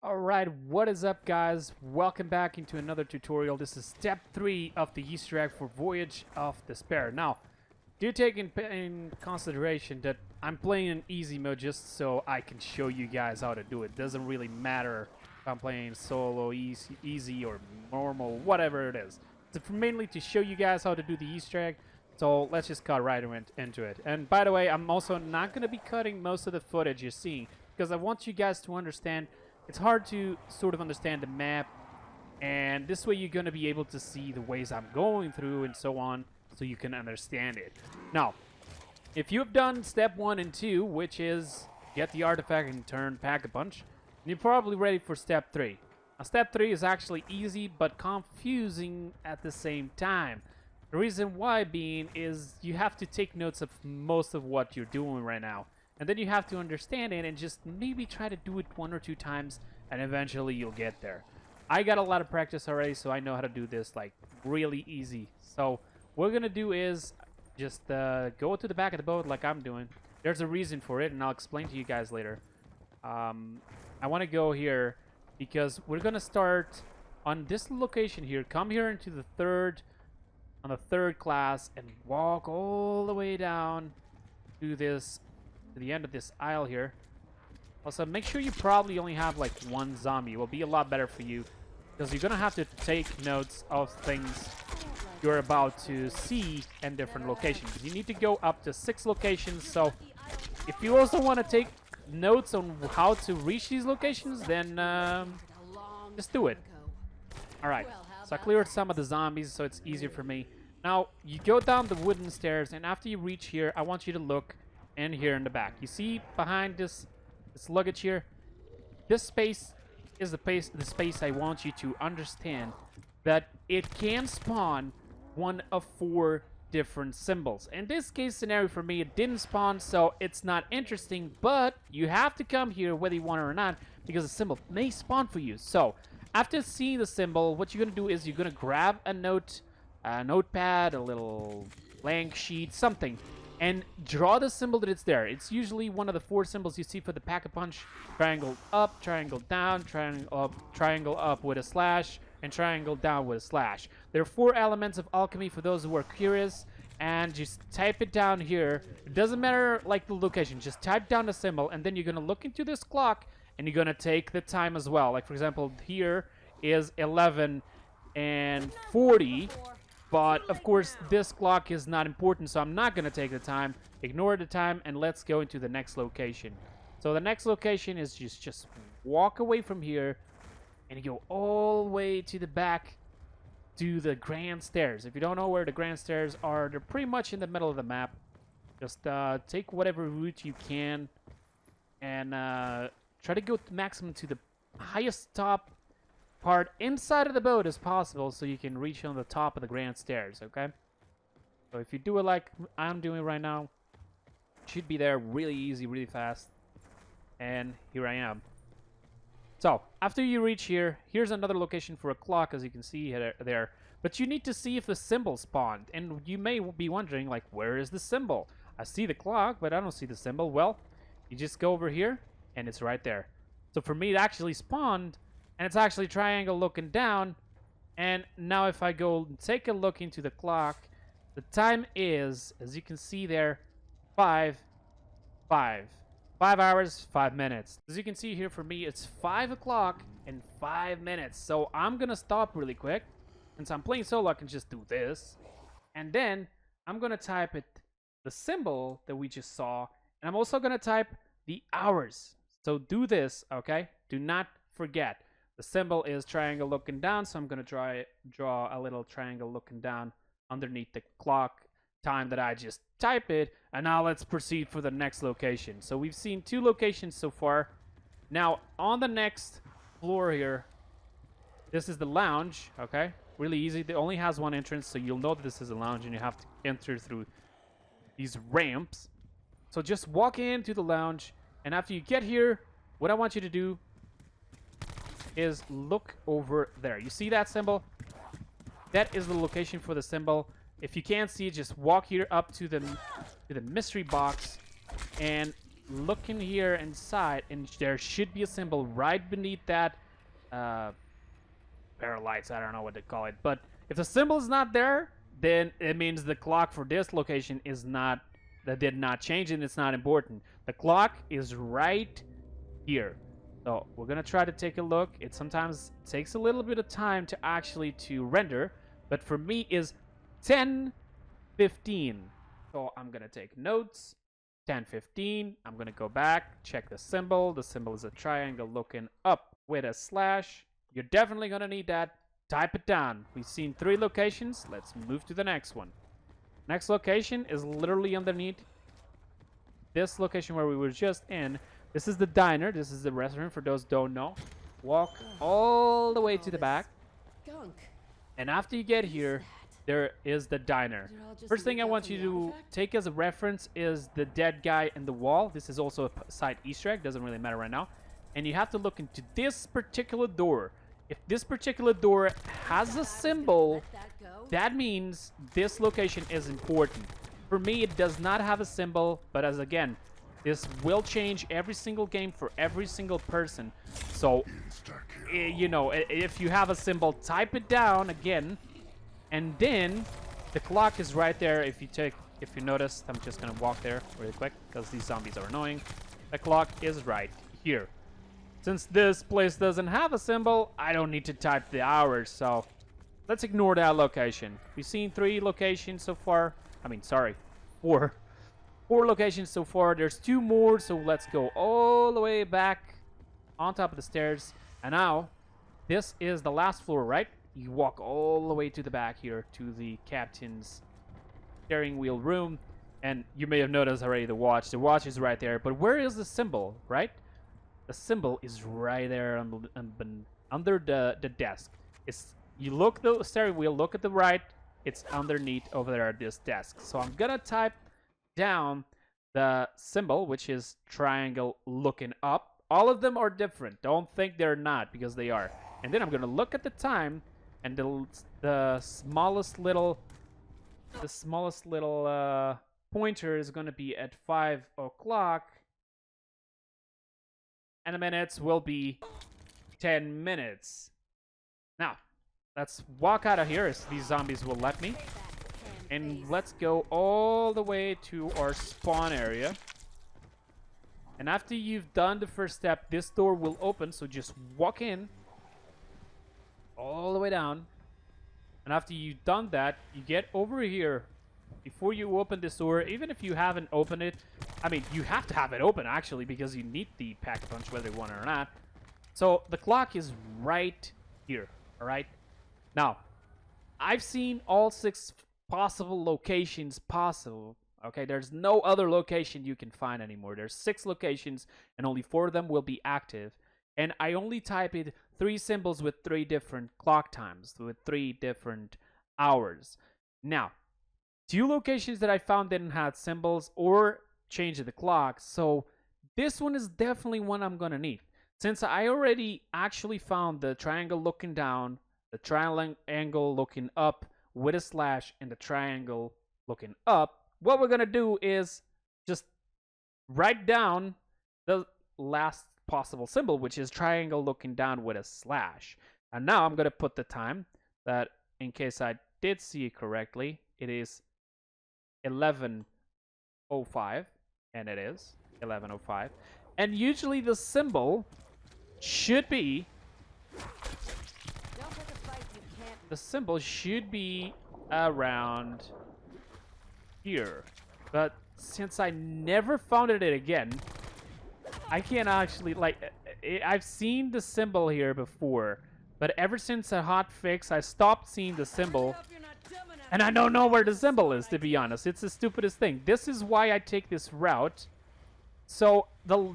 Alright, what is up guys? Welcome back into another tutorial. This is step 3 of the Easter egg for Voyage of Despair. Now, do take in consideration that I'm playing in easy mode just so I can show you guys how to do it. Doesn't really matter if I'm playing solo, easy or normal, whatever it is. It's mainly to show you guys how to do the Easter egg. So let's just cut right into it. And by the way, I'm also not going to be cutting most of the footage you're seeing because I want you guys to understand it's hard to sort of understand the map, and this way you're going to be able to see the ways I'm going through and so on, so you can understand it. Now, if you've done step 1 and 2, which is get the artifact and turn Pack-a-Punch, you're probably ready for step 3. Now, step 3 is actually easy, but confusing at the same time. The reason why being is you have to take notes of most of what you're doing right now. And then you have to understand it and just maybe try to do it 1 or 2 times, and eventually you'll get there. I got a lot of practice already, so I know how to do this like really easy. So what we're gonna do is just go to the back of the boat like I'm doing. There's a reason for it, and I'll explain to you guys later. I want to go here because we're gonna start on this location here. Come here into the third class and walk all the way down to this. To the end of this aisle here. Also, make sure you probably only have like 1 zombie. It will be a lot better for you because you're gonna have to take notes of things you're about to see in different locations. You need to go up to 6 locations. So if you also want to take notes on how to reach these locations, then just do it. Alright, so I cleared some of the zombies so it's easier for me. Now you go down the wooden stairs, and after you reach here, I want you to look and here in the back. You see behind this luggage here? This space is the space I want you to understand that it can spawn 1 of 4 different symbols. In this case scenario for me, it didn't spawn, so it's not interesting, but you have to come here whether you want it or not because the symbol may spawn for you. So after seeing the symbol, what you're gonna do is you're gonna grab a notepad, a little blank sheet, something, and draw the symbol that it's there. It's usually 1 of the 4 symbols you see for the Pack-a-Punch. Triangle up, triangle down, triangle up with a slash, and triangle down with a slash. There are 4 elements of alchemy for those who are curious, and just type it down here. It doesn't matter like the location, just type down the symbol, and then you're gonna look into this clock, and you're gonna take the time as well. Like for example, here is 11:40. But, of course, this clock is not important, so I'm not going to take the time. Ignore the time, and let's go into the next location. So the next location is just walk away from here, and you go all the way to the back to the grand stairs. If you don't know where the grand stairs are, they're pretty much in the middle of the map. Just take whatever route you can, and try to go maximum to the highest top part inside of the boat as possible so you can reach on the top of the grand stairs, okay? So if you do it like I'm doing right now, it should be there really easy, really fast. And here I am. So after you reach here, here's another location for a clock, as you can see there. But you need to see if the symbol spawned. And you may be wondering, like, where is the symbol? I see the clock, but I don't see the symbol. Well, you just go over here, and it's right there. So for me, it actually spawned. And it's actually triangle looking down. And now if I go take a look into the clock, the time is, as you can see there, 5 hours, 5 minutes. As you can see here for me, it's 5 o'clock and 5 minutes. So I'm going to stop really quick. Since I'm playing solo, I can just do this. And then I'm going to type the symbol that we just saw. And I'm also going to type the hours. So do this, okay? Do not forget. The symbol is triangle looking down, so I'm going to draw a little triangle looking down underneath the clock time that I just type it. And now let's proceed for the next location. So we've seen 2 locations so far. Now, on the next floor here, this is the lounge, okay? Really easy. It only has 1 entrance, so you'll know that this is a lounge, and you have to enter through these ramps. So just walk into the lounge, and after you get here, what I want you to do is look over there. You see that symbol? That is the location for the symbol. If you can't see it, just walk here up to the mystery box, and look in here inside, and there should be a symbol right beneath that paralytes. I don't know what they call it, but if the symbol is not there, then it means the clock for this location is not, that did not change, and it's not important. The clock is right here. So we're gonna try to take a look. It sometimes takes a little bit of time to actually render, but for me is 10:15. So I'm gonna take notes. 10:15. I'm gonna go back, check the symbol. The symbol is a triangle looking up with a slash. You're definitely gonna need that. Type it down. We've seen 3 locations. Let's move to the next one. Next location is literally underneath this location where we were just in. This is the diner. This is the restaurant for those who don't know. Walk all the way to the back. And after you get here, there is the diner. First thing I want you to take as a reference is the dead guy in the wall. This is also a side Easter egg. Doesn't really matter right now. And you have to look into this particular door. If this particular door has a symbol, that means this location is important. For me, it does not have a symbol, but as again, this will change every single game for every single person. So, you know, if you have a symbol, type it down again. And then the clock is right there. If you notice, I'm just gonna walk there really quick because these zombies are annoying. The clock is right here. Since this place doesn't have a symbol, I don't need to type the hours, so let's ignore that location. We've seen 3 locations so far. I mean, sorry, 4. 4 locations so far. There's 2 more, so let's go all the way back on top of the stairs. And now, this is the last floor, right? You walk all the way to the back here to the captain's steering wheel room. And you may have noticed already the watch. The watch is right there. But where is the symbol, right? The symbol is right there under the desk. You look the steering wheel, look at the right. It's underneath over there at this desk. So I'm going to type down the symbol, which is triangle looking up. All of them are different. Don't think they're not, because they are. And then I'm going to look at the time, and the smallest little pointer is going to be at 5 o'clock, and the minutes will be 10 minutes. Now, let's walk out of here as these zombies will let me. And let's go all the way to our spawn area. And after you've done the first step, this door will open, so just walk in all the way down. And after you've done that, you get over here. Before you open this door, even if you haven't opened it, I mean, you have to have it open, actually, because you need the pack punch, whether you want it or not. So, the clock is right here, alright? Now, I've seen all 6 possible locations possible. Okay, there's no other location you can find anymore. There's 6 locations, and only 4 of them will be active. And I only typed 3 symbols with 3 different clock times, with 3 different hours. Now, 2 locations that I found didn't have symbols or change the clock, so this one is definitely one I'm gonna need. Since I already actually found the triangle looking down, the triangle looking up with a slash, and the triangle looking up, what we're gonna do is just write down the last possible symbol, which is triangle looking down with a slash. And now I'm gonna put the time that, in case I did see it correctly, it is 11:05, and it is 11:05. And usually the symbol should be around here. But since I never found it again, I can't actually, I've seen the symbol here before, but ever since a hot fix, I stopped seeing the symbol. And I don't know where the symbol is, to be honest. It's the stupidest thing. This is why I take this route. So,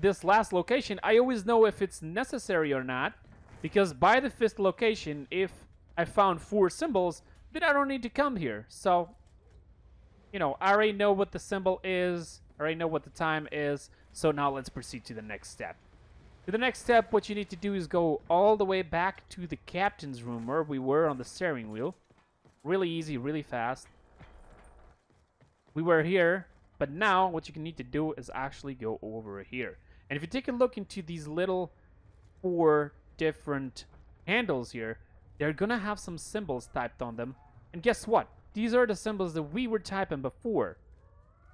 this last location, I always know if it's necessary or not. Because by the 5th location, if I found 4 symbols, then I don't need to come here. So, you know, I already know what the symbol is. I already know what the time is. So now let's proceed to the next step. To the next step, what you need to do is go all the way back to the captain's room where we were on the steering wheel. Really easy, really fast. We were here, But now what you need to do is actually go over here. And if you take a look into these little 4 different handles here, they're gonna have some symbols typed on them. And guess what? These are the symbols that we were typing before.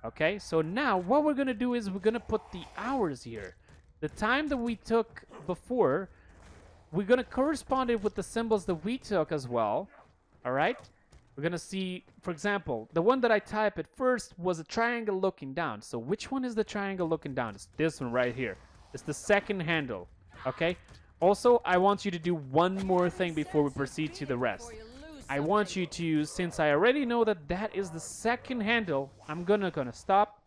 Okay, so now what we're gonna do is we're gonna put the hours here. The time that we took before, we're gonna correspond it with the symbols that we took as well. All right, we're gonna see, for example, the one that I typed at first was a triangle looking down. So which one is the triangle looking down? It's this one right here. It's the second handle. Okay. Also, I want you to do one more thing before we proceed to the rest. I want you to, since I already know that that is the second handle, I'm gonna stop.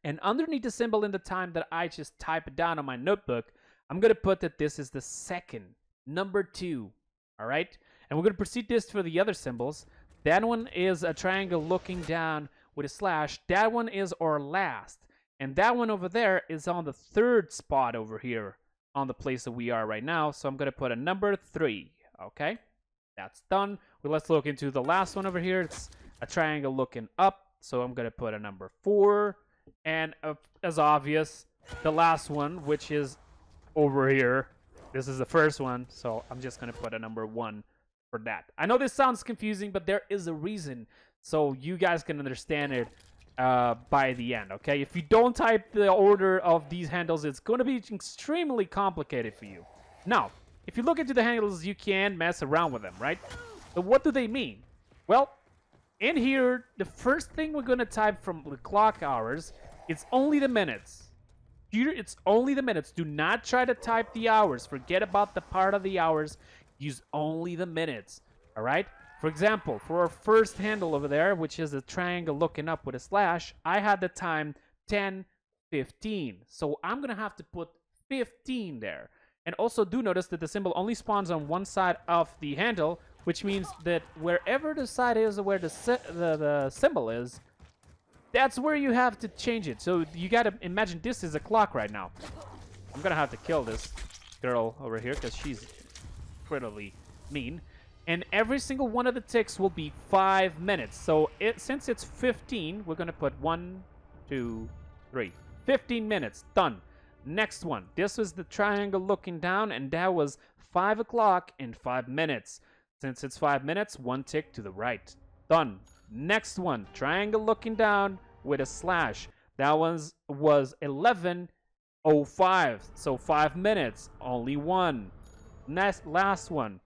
And underneath the symbol in the time that I just type it down on my notebook, I'm gonna put that this is the second, number 2. All right? And we're gonna proceed this for the other symbols. That one is a triangle looking down with a slash. That one is our last. And that one over there is on the 3rd spot over here on the place that we are right now. So I'm gonna put a number 3. Okay? That's done. Well, let's look into the last one over here. It's a triangle looking up. So I'm gonna put a number 4. And as obvious, the last one, which is over here. This is the first one. So I'm just gonna put a number 1 for that. I know this sounds confusing, but there is a reason. So you guys can understand it by the end, okay? If you don't type the order of these handles, it's going to be extremely complicated for you. Now, if you look into the handles, you can mess around with them, right? But what do they mean? Well, in here, the first thing we're going to type from the clock hours, it's only the minutes. Here, it's only the minutes. Do not try to type the hours. Forget about the part of the hours. Use only the minutes, all right? For example, for our first handle over there, which is a triangle looking up with a slash, I had the time 10:15. So I'm going to have to put 15 there. And also do notice that the symbol only spawns on one side of the handle, which means that wherever the side is where the symbol is, that's where you have to change it. So you got to imagine this is a clock right now. I'm going to have to kill this girl over here because she's incredibly mean. And every single one of the ticks will be 5 minutes. So since it's 15, we're going to put 1, 2, 3. 15 minutes. Done. Next one. This was the triangle looking down, and that was 5 o'clock in 5 minutes. Since it's 5 minutes, 1 tick to the right. Done. Next one. Triangle looking down with a slash. That was 11:05. So 5 minutes. Only 1. Last one.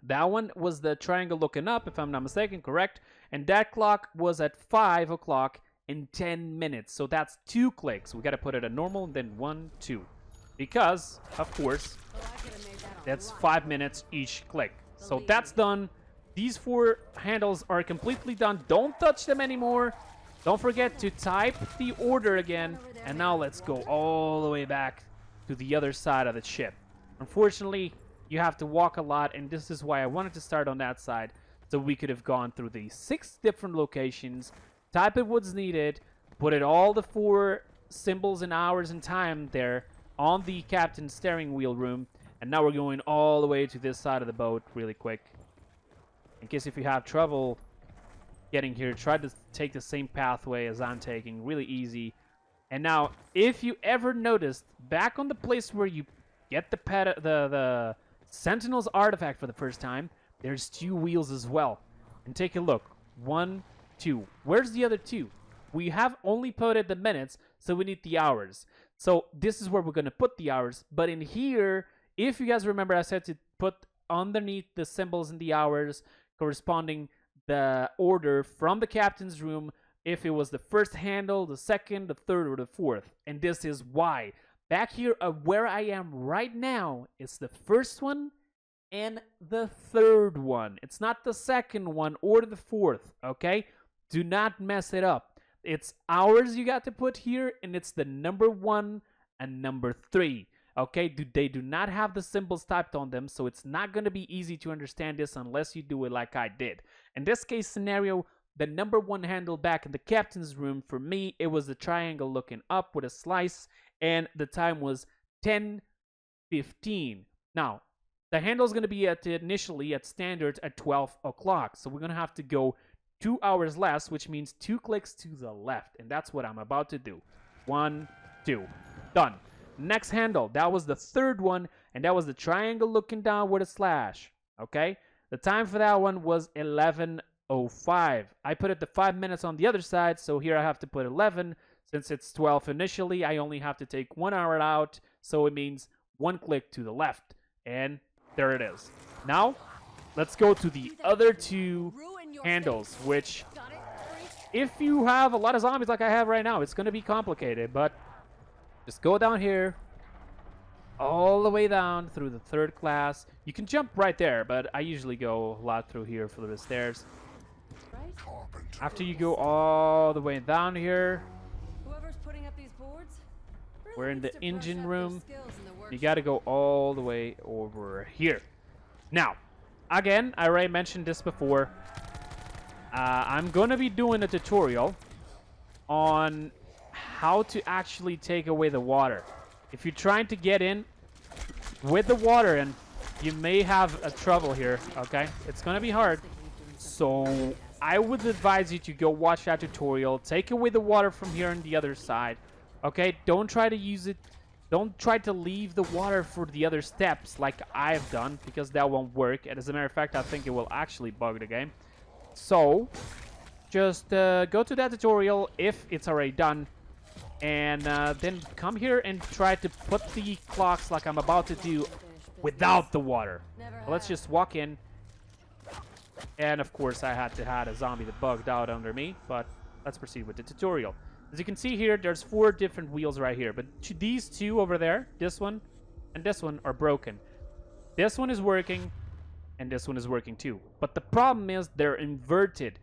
That one was the triangle looking up, if I'm not mistaken, correct? And that clock was at 5 o'clock in 10 minutes. So that's 2 clicks. We got to put it at normal and then 1, 2. Because, of course, that's 5 minutes each click. So that's done. These 4 handles are completely done. Don't touch them anymore. Don't forget to type the order again. And now let's go all the way back to the other side of the ship. Unfortunately, you have to walk a lot, and this is why I wanted to start on that side, so we could have gone through the 6 different locations, type it what's needed, put it all the 4 symbols and hours and time there on the captain's steering wheel room, and now we're going all the way to this side of the boat really quick. In case if you have trouble getting here, try to take the same pathway as I'm taking, really easy. And now, if you ever noticed, back on the place where you get the Sentinel's artifact for the first time, there's 2 wheels as well. And take a look. 1, 2. Where's the other 2? We have only put it the minutes, so we need the hours. So this is where we're going to put the hours. But in here, if you guys remember, I said to put underneath the symbols and the hours corresponding the order from the captain's room, if it was the first handle, the second, the third, or the fourth. And this is why. Back here where I am right now, it's the first one and the third one. It's not the second one or the fourth, okay? Do not mess it up. It's hours you got to put here, and it's the number 1 and number 3, okay? They do not have the symbols typed on them, so it's not going to be easy to understand this unless you do it like I did. In this case scenario, the number 1 handle back in the captain's room, for me, it was the triangle looking up with a slice, and the time was 10:15. Now, the handle is going to be initially at standard at 12 o'clock. So we're going to have to go 2 hours less, which means 2 clicks to the left. And that's what I'm about to do. 1, 2. Done. Next handle. That was the third one. And that was the triangle looking down with a slash. Okay? The time for that one was 11:05. I put it to 5 minutes on the other side. So here I have to put 11. Since it's 12 initially, I only have to take 1 hour out. So it means 1 click to the left. And there it is. Now, let's go to the other 2 handles, which if you have a lot of zombies like I have right now, it's going to be complicated, but just go down here all the way down through the 3rd class. You can jump right there, but I usually go a lot through here for the stairs. After you go all the way down here, we're in the engine room. You got to go all the way over here. Now, again, I already mentioned this before. I'm going to be doing a tutorial on how to actually take away the water. If you're trying to get in with the water, and you may have a trouble here, okay? It's going to be hard. So I would advise you to go watch that tutorial. Take away the water from here on the other side. Okay, don't try to use it. Don't try to leave the water for the other steps like I've done, because that won't work. And as a matter of fact, I think it will actually bug the game. So, just go to that tutorial if it's already done. And then come here and try to put the clocks like I'm about to do without the water. Let's just walk in. And of course, I had to have a zombie that bugged out under me. But let's proceed with the tutorial. As you can see here, there's 4 different wheels right here. But these 2 over there, this one and this one, are broken. This one is working, and this one is working too. But the problem is they're inverted.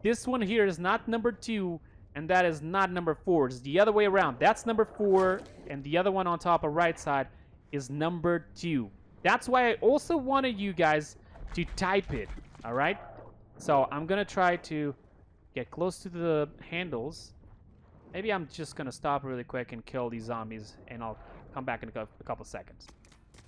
This one here is not number 2, and that is not number 4. It's the other way around. That's number 4, and the other one on top of right side is number 2. That's why I also wanted you guys to type it, all right? So I'm going to try to get close to the handles. Maybe I'm just going to stop really quick and kill these zombies, and I'll come back in a couple seconds.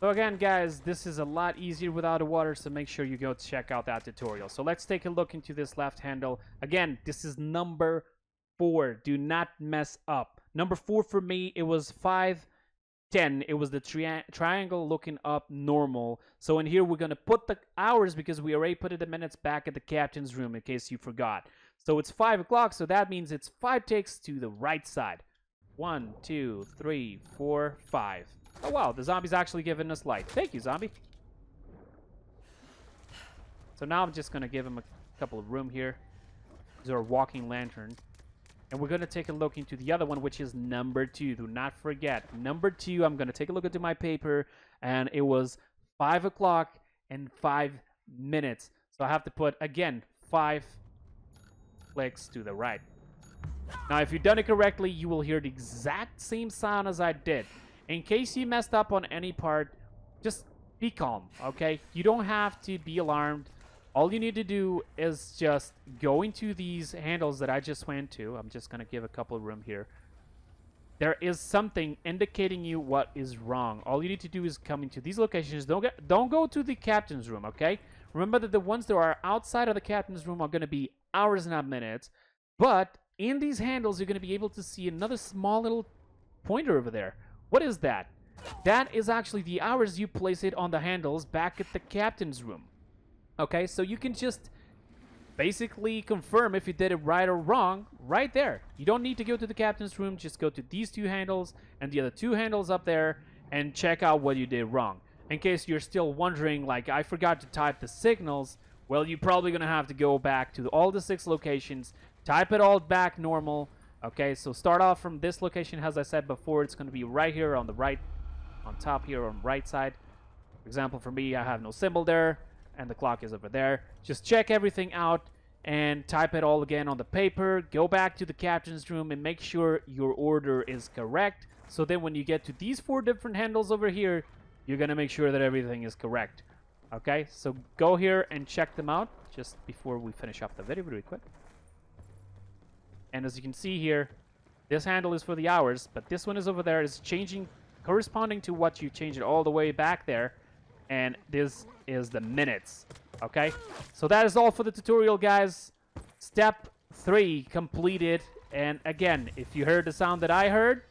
So again, guys, this is a lot easier without the water, so make sure you go check out that tutorial. So let's take a look into this left handle. Again, this is number 4. Do not mess up. Number 4 for me, it was 5:10. It was the triangle looking up normal. So in here, we're going to put the hours because we already put the minutes back at the captain's room in case you forgot. So it's 5 o'clock, so that means it's 5 takes to the right side. 1, 2, 3, 4, 5. Oh, wow, the zombie's actually giving us light. Thank you, zombie. So now I'm just going to give him a couple of room here. This is our walking lantern. And we're going to take a look into the other one, which is number 2. Do not forget. Number 2, I'm going to take a look into my paper, and it was 5 o'clock and 5 minutes. So I have to put, again, 5 clicks to the right. Now, if you've done it correctly, you will hear the exact same sound as I did. In case you messed up on any part, just be calm, okay? You don't have to be alarmed. All you need to do is just go into these handles that I just went to. I'm just going to give a couple of room here. There is something indicating you what is wrong. All you need to do is come into these locations. Don't go to the captain's room, okay? Remember that the ones that are outside of the captain's room are going to be hours, not minutes. But in these handles, you're going to be able to see another small little pointer over there. What is that? That is actually the hours you place it on the handles back at the captain's room. Okay, so you can just basically confirm if you did it right or wrong right there. You don't need to go to the captain's room. Just go to these 2 handles and the other 2 handles up there and check out what you did wrong. In case you're still wondering, like, I forgot to type the signals, well, you're probably going to have to go back to all the 6 locations, type it all back normal. Okay, so start off from this location. As I said before, it's going to be right here on the right, on top here on the right side. For example, for me, I have no symbol there, and the clock is over there. Just check everything out and type it all again on the paper. Go back to the captain's room and make sure your order is correct. So then when you get to these 4 different handles over here, you're going to make sure that everything is correct. Okay, so go here and check them out just before we finish up the video really quick. And as you can see here, this handle is for the hours, but this one is over there. Is changing corresponding to what you changed it all the way back there. And this is the minutes. Okay, so that is all for the tutorial, guys. step 3 completed. And again, if you heard the sound that I heard,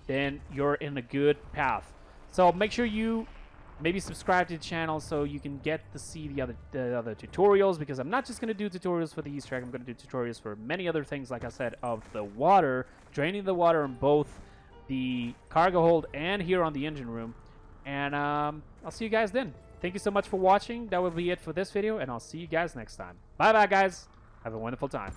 then you're in a good path. So make sure you maybe subscribe to the channel so you can get to see the other tutorials, because I'm not just going to do tutorials for the Easter egg. I'm going to do tutorials for many other things, like I said, of the water, draining the water on both the cargo hold and here on the engine room. And I'll see you guys then. Thank you so much for watching. That will be it for this video, and I'll see you guys next time. Bye bye, guys. Have a wonderful time.